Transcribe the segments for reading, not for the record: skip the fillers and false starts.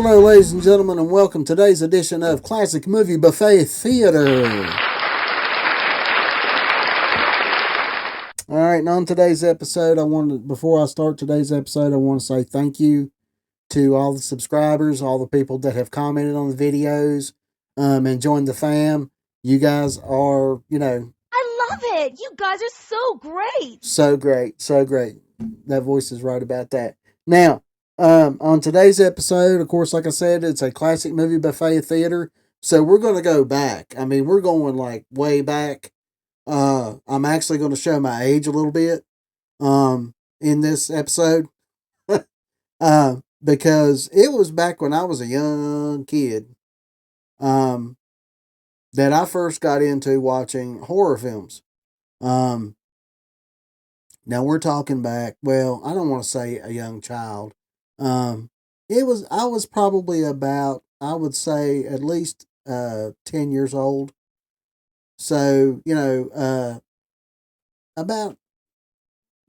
Hello, ladies and gentlemen, and welcome to today's edition of Classic Movie Buffet Theater. All right, and on today's episode, before I start today's episode, I want to say thank you to all the subscribers, all the people that have commented on the videos, and joined the fam. You guys are, I love it. You guys are so great. so great, so great. That voice is right about that. Now, on today's episode, of course, like I said, it's a classic movie buffet theater. So we're going to go back. I mean, we're going like way back. I'm actually going to show my age a little bit in this episode because it was back when I was a young kid that I first got into watching horror films. Now we're talking back. Well, I don't want to say a young child. I was probably about, I would say, at least 10 years old. So about,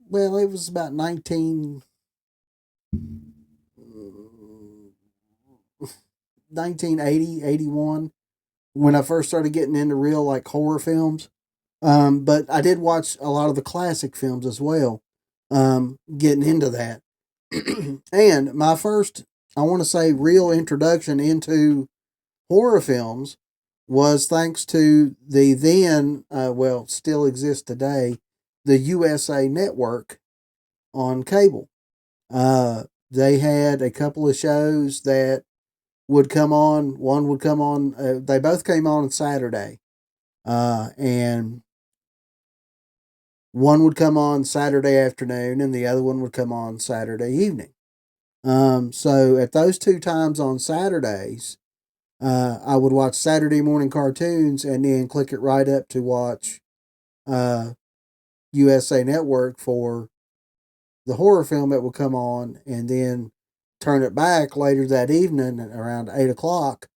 well, it was about 1980, 81 when I first started getting into real like horror films. But I did watch a lot of the classic films as well. Getting into that. And my first, I want to say, real introduction into horror films was thanks to the then, still exists today, the USA Network on cable. They had a couple of shows that would come on. One would come on, they both came on Saturday. And one would come on Saturday afternoon and the other one would come on Saturday evening. So at those two times on Saturdays, I would watch Saturday morning cartoons and then click it right up to watch USA Network for the horror film that would come on, and then turn it back later that evening around 8 o'clock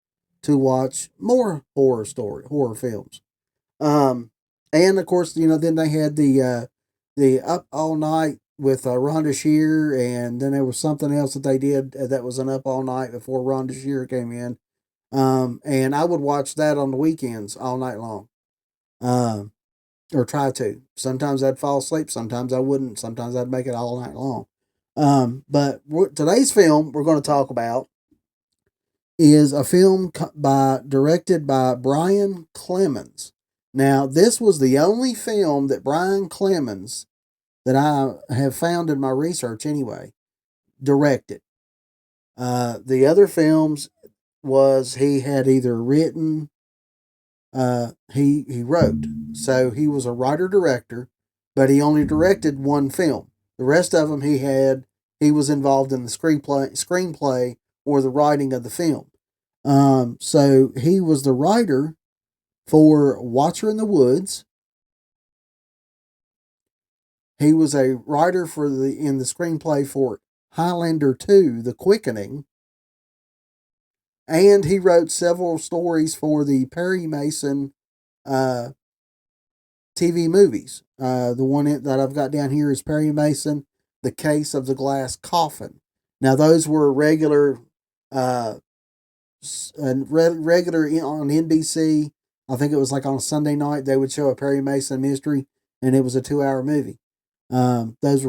to watch more horror films. And of course, then they had the Up All Night with Rhonda Shear, and then there was something else that they did that was an Up All Night before Rhonda Shear came in. And I would watch that on the weekends all night long. Or try to. Sometimes I'd fall asleep, sometimes I wouldn't, sometimes I'd make it all night long. But today's film we're going to talk about is a film directed by Brian Clemens. Now, this was the only film that Brian Clemens, that I have found in my research anyway, directed. The other films was he had either written, he wrote. So he was a writer director, but he only directed one film. The rest of them he was involved in the screenplay or the writing of the film. So he was the writer for Watcher in the Woods. He was a writer in the screenplay for Highlander 2, The Quickening. And he wrote several stories for the Perry Mason TV movies. The one that I've got down here is Perry Mason, The Case of the Glass Coffin. Now, those were regular on NBC. I think it was like on a Sunday night they would show a Perry Mason mystery, and it was a 2-hour movie. Those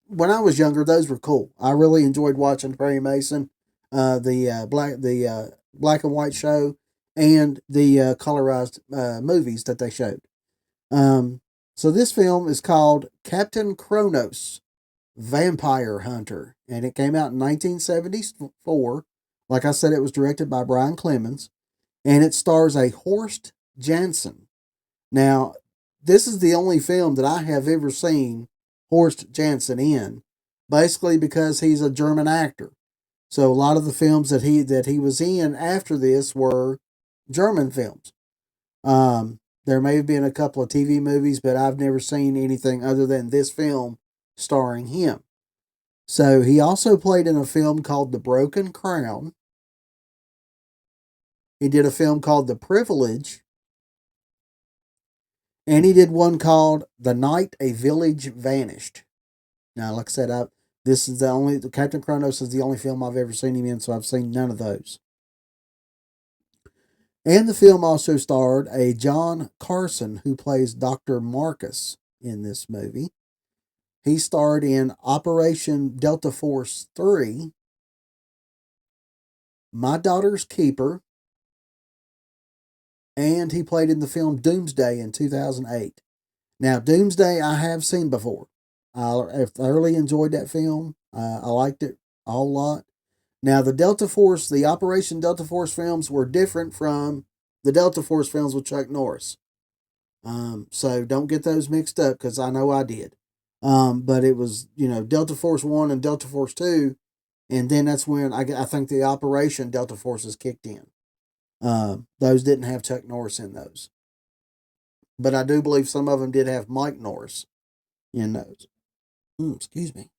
when I was younger, those were cool. I really enjoyed watching Perry Mason, the black and white show, and the colorized movies that they showed. So this film is called Captain Kronos, Vampire Hunter, and it came out in 1974. Like I said, it was directed by Brian Clemens, and it stars a Horst Janssen. Now, this is the only film that I have ever seen Horst Janssen in, basically because he's a German actor. So a lot of the films that he was in after this were German films. There may have been a couple of TV movies, but I've never seen anything other than this film starring him. So he also played in a film called The Broken Crown. He did a film called The Privilege. And he did one called The Night a Village Vanished. Now, like I said, This is Captain Kronos is the only film I've ever seen him in, so I've seen none of those. And the film also starred a John Carson, who plays Dr. Marcus in this movie. He starred in Operation Delta Force 3, My Daughter's Keeper, and he played in the film Doomsday in 2008. Now, Doomsday I have seen before. I thoroughly enjoyed that film. I liked it a whole lot. Now, the Operation Delta Force films were different from the Delta Force films with Chuck Norris. So don't get those mixed up, because I know I did. But it was, Delta Force 1 and Delta Force 2, and then that's when I think the Operation Delta Forces kicked in. Those didn't have Chuck Norris in those. But I do believe some of them did have Mike Norris in those. Excuse me.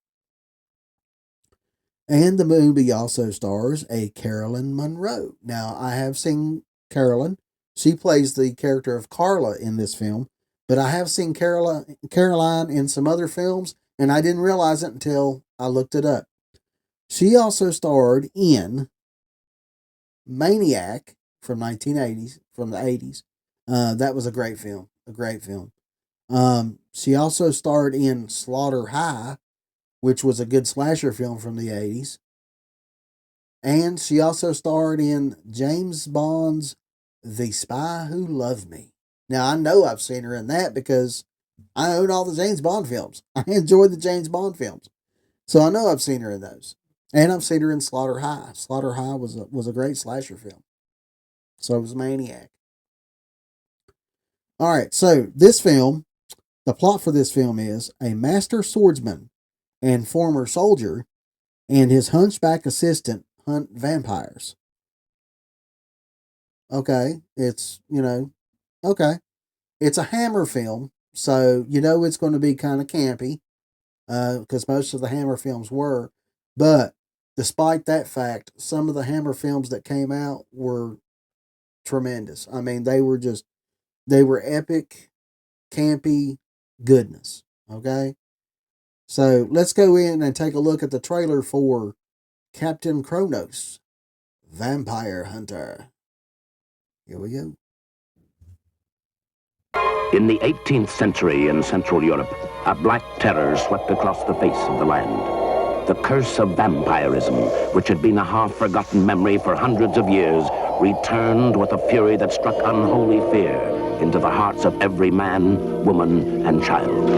And the movie also stars a Carolyn Monroe. Now, I have seen Carolyn. She plays the character of Carla in this film. But I have seen Caroline in some other films, and I didn't realize it until I looked it up. She also starred in Maniac from the 80s. That was a great film. She also starred in Slaughter High, which was a good slasher film from the 80s. And she also starred in James Bond's The Spy Who Loved Me. Now, I know I've seen her in that because I own all the James Bond films. I enjoy the James Bond films. So I know I've seen her in those. And I've seen her in Slaughter High. Slaughter High was a great slasher film. So it was Maniac. All right, so the plot for this film is a master swordsman and former soldier and his hunchback assistant hunt vampires. Okay, it's a Hammer film, so it's going to be kind of campy, because most of the Hammer films were. But despite that fact, some of the Hammer films that came out were tremendous. I mean, they were epic, campy goodness. Okay, so let's go in and take a look at the trailer for Captain Kronos, Vampire Hunter. Here we go. In the 18th century in Central Europe, a black terror swept across the face of the land. The curse of vampirism, which had been a half-forgotten memory for hundreds of years, returned with a fury that struck unholy fear into the hearts of every man, woman, and child.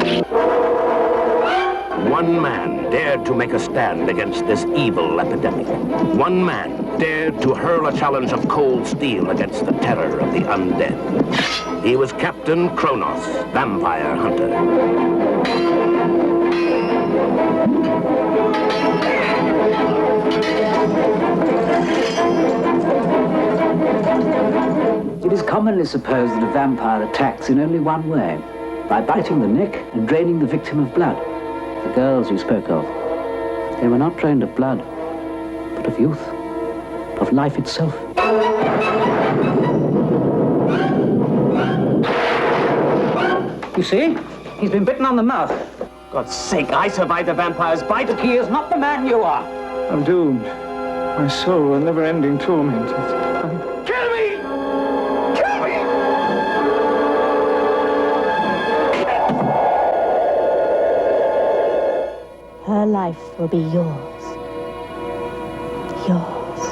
One man dared to make a stand against this evil epidemic. One man dared to hurl a challenge of cold steel against the terror of the undead. He was Captain Kronos, Vampire Hunter. It is commonly supposed that a vampire attacks in only one way, by biting the neck and draining the victim of blood. The girls you spoke of, they were not drained of blood, but of youth, of life itself. You see? He's been bitten on the mouth. God's sake, I survived the vampire's bite. He is not the man you are. I'm doomed. My soul a never-ending torment. Kill me! Kill me! Her life will be yours. Yours.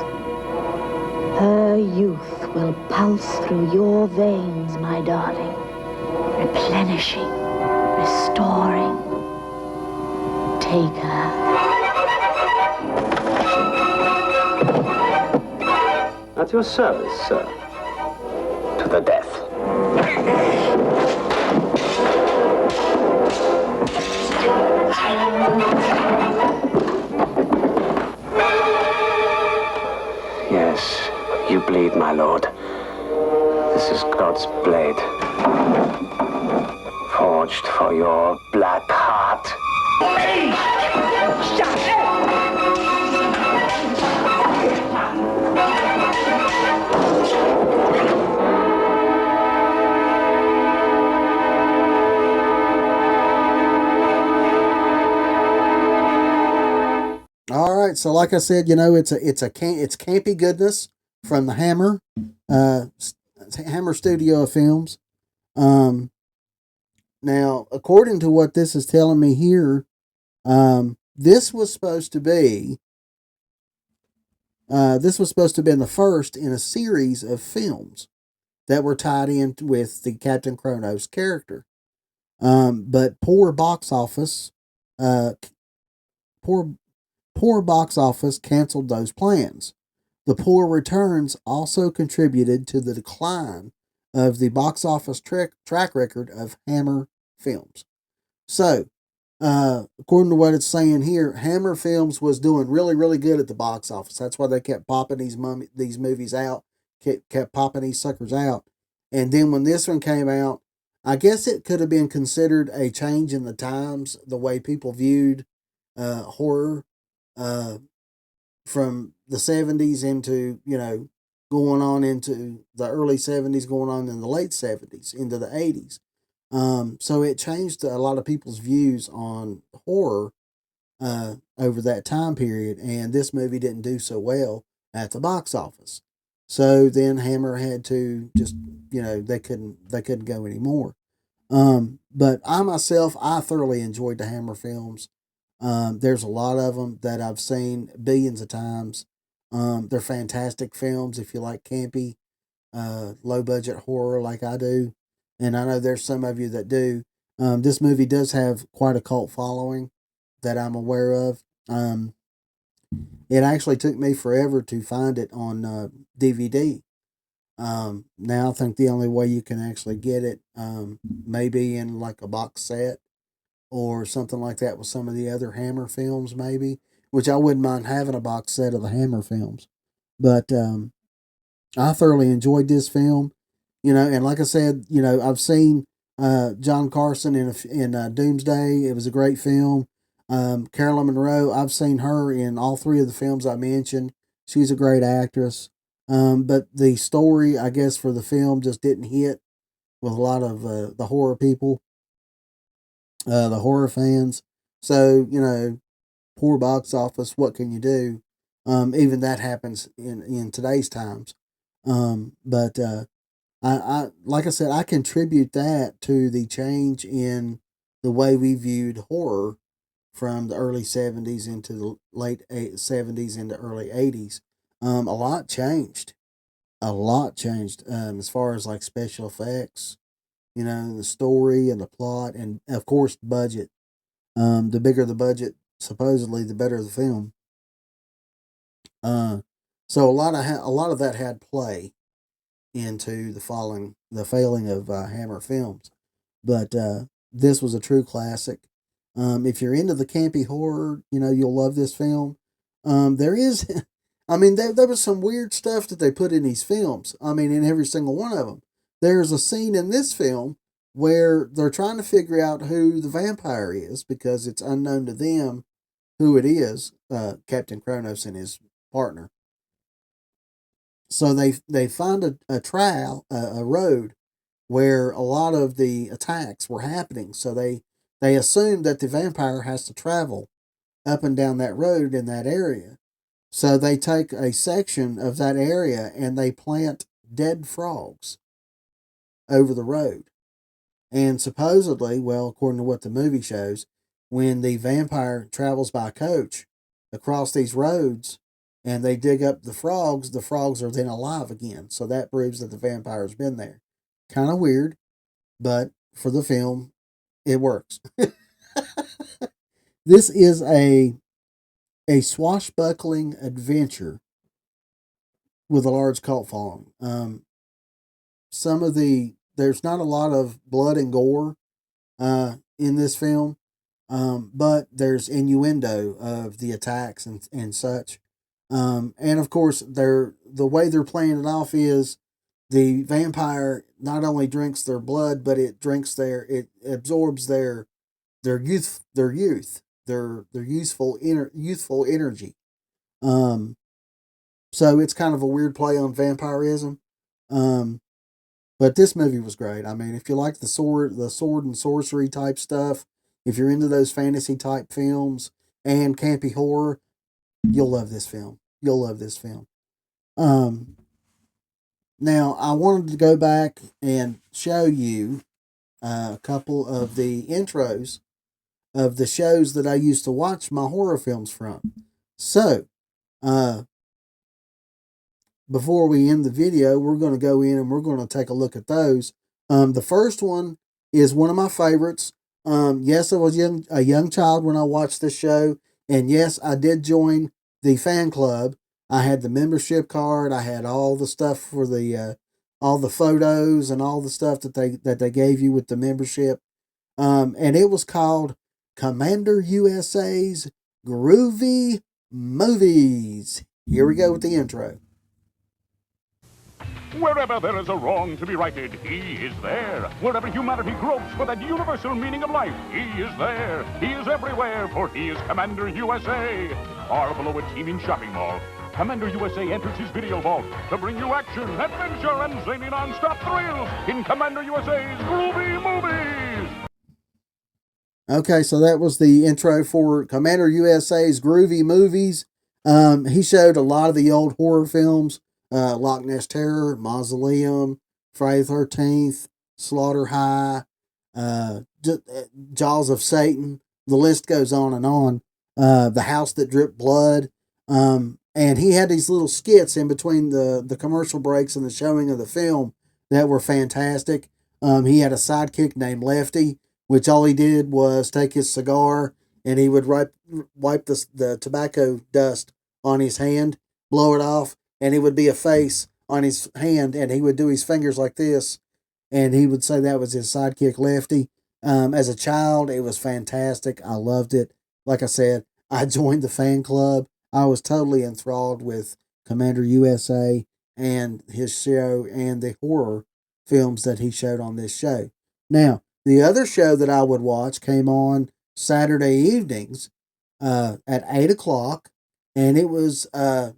Her youth will pulse through your veins, my darling. Replenishing, restoring. Take her. At your service, sir. To the death. Yes, you bleed, my lord. This is God's blade. Forged for your black heart. So like I said, it's campy goodness from the uh, Hammer Studio of Films. Um, Now, according to what this is telling me here, this was supposed to be the first in a series of films that were tied in with the Captain Kronos character. But uh, poor poor box office canceled those plans. The poor returns also contributed to the decline of the box office track record of Hammer films. So, according to what it's saying here, Hammer Films was doing really, really good at the box office. That's why they kept popping these movies out, kept popping these suckers out. And then when this one came out, I guess it could have been considered a change in the times, the way people viewed horror uh, from the 70s into, going on into the early 70s, going on in the late 70s, into the 80s. So it changed a lot of people's views on horror over that time period, and this movie didn't do so well at the box office. So then Hammer had to just, they couldn't go anymore. But I thoroughly enjoyed the Hammer films. There's a lot of them that I've seen billions of times. They're fantastic films if you like campy, low budget horror like I do, and I know there's some of you that do. This movie does have quite a cult following that I'm aware of. It actually took me forever to find it on DVD. Now I think the only way you can actually get it, maybe in like a box set or something like that with some of the other Hammer films, maybe. Which I wouldn't mind having a box set of the Hammer films, but I thoroughly enjoyed this film, and like I said, I've seen John Carson in Doomsday. It was a great film. Carolyn Monroe, I've seen her in all three of the films I mentioned. She's a great actress. But the story, I guess, for the film just didn't hit with a lot of the horror people, the horror fans. So, poor box office. What can you do? Even that happens in today's times. But I like I said, I contribute that to the change in the way we viewed horror from the early 70s into the late 70s into early 80s. A lot changed. A lot changed as far as like special effects, the story and the plot, and of course, budget. The bigger the budget, supposedly, the better the film. Uh, so a lot of that had play into the failing of Hammer films. But this was a true classic. If you're into the campy horror, you'll love this film. There is, I mean, there was some weird stuff that they put in these films. I mean, in every single one of them. There's a scene in this film where they're trying to figure out who the vampire is because it's unknown to them who it is, Captain Kronos and his partner. So they find a road where a lot of the attacks were happening. So they assume that the vampire has to travel up and down that road in that area. So they take a section of that area and they plant dead frogs over the road. And supposedly, well, according to what the movie shows, when the vampire travels by coach across these roads and they dig up the frogs are then alive again. So that proves that the vampire's been there. Kind of weird, but for the film, it works. This is a swashbuckling adventure with a large cult following. There's not a lot of blood and gore in this film, but there's innuendo of the attacks and such. And of course, the way they're playing it off is the vampire not only drinks their blood, but it absorbs their youth, their youthful energy. Um, so it's kind of a weird play on vampirism. Um, but this movie was great. I mean, if you like the sword and sorcery type stuff, if you're into those fantasy type films and campy horror, You'll love this film. You'll love this film. Um, Now, I wanted to go back and show you a couple of the intros of the shows that I used to watch my horror films from. So, uh, before we end the video, we're going to go in and we're going to take a look at those. The first one is one of my favorites. Yes, I was a young child when I watched this show, and yes, I did join the fan club. I had the membership card. I had all the stuff for the all the photos and all the stuff that they gave you with the membership. And it was called Commander USA's Groovy Movies. Here we go with the intro. Wherever there is a wrong to be righted, he is there. Wherever humanity gropes for that universal meaning of life, he is there. He is everywhere, for he is Commander USA. Far below a teeming shopping mall, Commander USA enters his video vault to bring you action, adventure, and zany non-stop thrills in Commander USA's Groovy Movies. Okay, so that was the intro for Commander USA's Groovy Movies. He showed a lot of the old horror films. Loch Ness Terror, Mausoleum, Friday the 13th, Slaughter High, Jaws of Satan. The list goes on and on. The House That Dripped Blood. And he had these little skits in between the commercial breaks and the showing of the film that were fantastic. He had a sidekick named Lefty, which all he did was take his cigar and he would wipe the tobacco dust on his hand, blow it off, and it would be a face on his hand, and he would do his fingers like this, and he would say that was his sidekick, Lefty. As a child, it was fantastic. I loved it. Like I said, I joined the fan club. I was totally enthralled with Commander USA and his show and the horror films that he showed on this show. Now, the other show that I would watch came on Saturday evenings at 8 o'clock, and it was a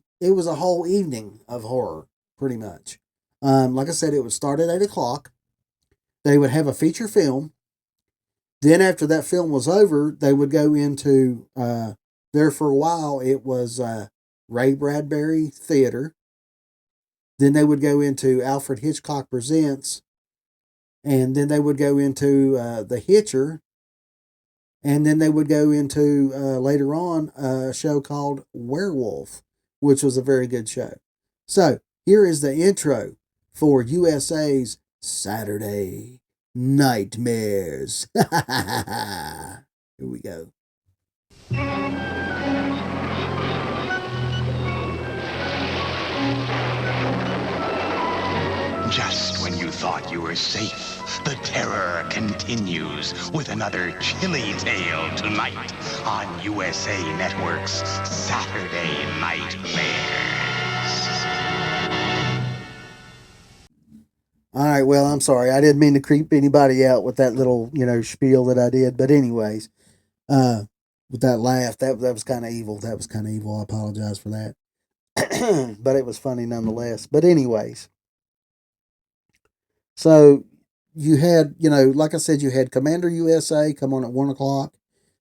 whole evening of horror, pretty much. Like I said, it would start at 8 o'clock. They would have a feature film. Then after that film was over, they would go into, there for a while, it was Ray Bradbury Theater. Then they would go into Alfred Hitchcock Presents. And then they would go into The Hitcher. And then they would go into, later on, a show called Werewolf, which was a very good show. So, here is the intro for USA's Saturday Nightmares. Here we go. Just when you thought you were safe, the terror continues with another chilly tale tonight on USA Network's Saturday Nightmares. All right, well, I'm sorry. I didn't mean to creep anybody out with that little, spiel that I did. But anyways, with that laugh, that was kind of evil. That was kind of evil. I apologize for that. But it was funny nonetheless. But anyways, so you had, like I said, you had Commander USA come on at 1 o'clock.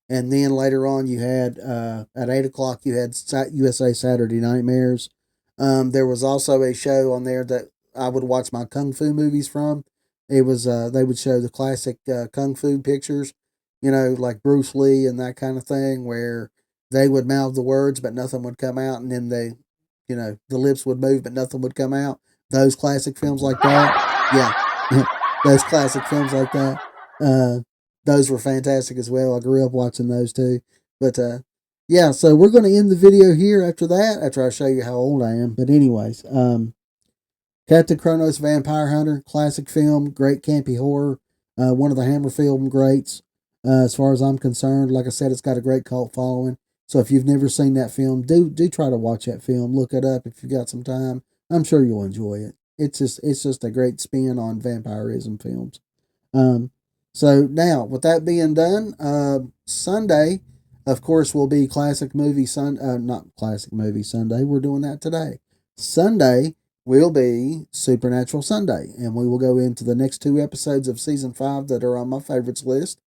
And then later on, you had, at 8 o'clock, you had USA Saturday Nightmares. There was also a show on there that I would watch my Kung Fu movies from. It was, they would show the classic Kung Fu pictures, like Bruce Lee and that kind of thing, where they would mouth the words, but nothing would come out. And then the lips would move, but nothing would come out. Those classic films like that. Yeah. Those classic films like that. Those were fantastic as well. I grew up watching those too. But, yeah, so we're going to end the video here after that, after I show you how old I am. But anyways, Captain Kronos Vampire Hunter, classic film, great campy horror, one of the Hammer film greats, as far as I'm concerned. Like I said, it's got a great cult following. So if you've never seen that film, do try to watch that film. Look it up if you've got some time. I'm sure you'll enjoy it. It's just a great spin on vampirism films. So now, with that being done, Sunday, of course, will be Classic Movie not Classic Movie Sunday. We're doing that today. Sunday will be Supernatural Sunday, and we will go into the next 2 episodes of season 5 that are on my favorites list.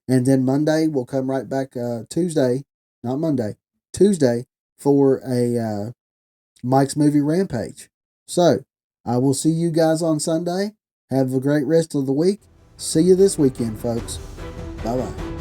And then Monday we'll come right back. Tuesday, for a Mike's Movie Rampage. So, I will see you guys on Sunday. Have a great rest of the week. See you this weekend, folks. Bye-bye.